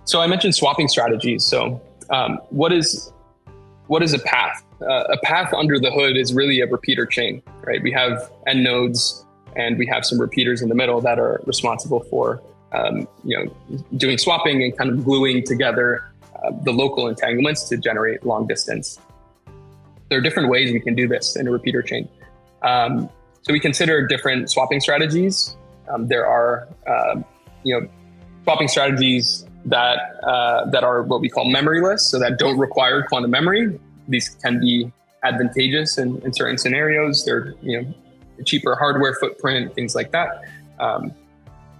So I mentioned swapping strategies. So what is a path? A path under the hood is really a repeater chain, right? We have end nodes and we have some repeaters in the middle that are responsible for doing swapping and kind of gluing together the local entanglements to generate long distance. There are different ways we can do this in a repeater chain. So we consider different swapping strategies. There are swapping strategies that are what we call memoryless, so that don't require quantum memory. These can be advantageous in certain scenarios. They're cheaper hardware footprint, things like that.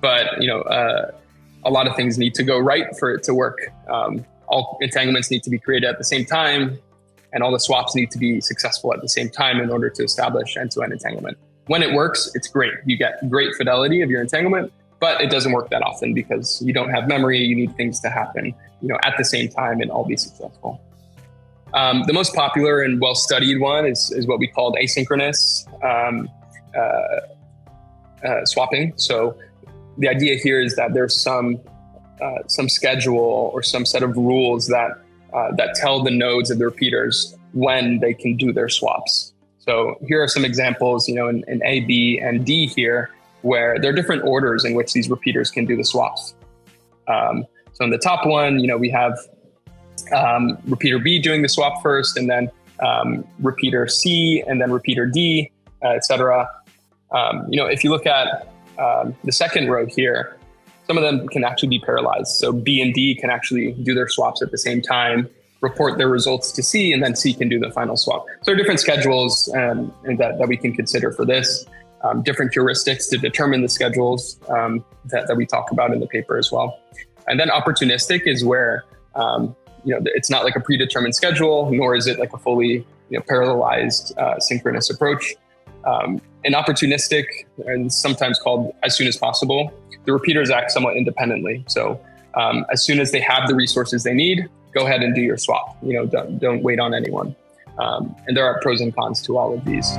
But a lot of things need to go right for it to work. All entanglements need to be created at the same time, and all the swaps need to be successful at the same time in order to establish end-to-end entanglement. When it works, it's great. You get great fidelity of your entanglement, but it doesn't work that often because you don't have memory. You need things to happen, at the same time and all be successful. The most popular and well-studied one is what we called asynchronous swapping. So the idea here is that there's some schedule or some set of rules that tell the nodes of the repeaters when they can do their swaps. So here are some examples, in A, B, and D here, where there are different orders in which these repeaters can do the swaps. So in the top one, we have repeater B doing the swap first, and then repeater C, and then repeater D, etc. If you look at the second row here, some of them can actually be parallelized. So B and D can actually do their swaps at the same time, report their results to C, and then C can do the final swap. So there are different schedules and that we can consider for this, different heuristics to determine the schedules that we talk about in the paper as well. And then opportunistic is where it's not like a predetermined schedule, nor is it like a fully parallelized synchronous approach. And opportunistic, and sometimes called as soon as possible, the repeaters act somewhat independently. So as soon as they have the resources they need, go ahead and do your swap. Don't wait on anyone. And there are pros and cons to all of these.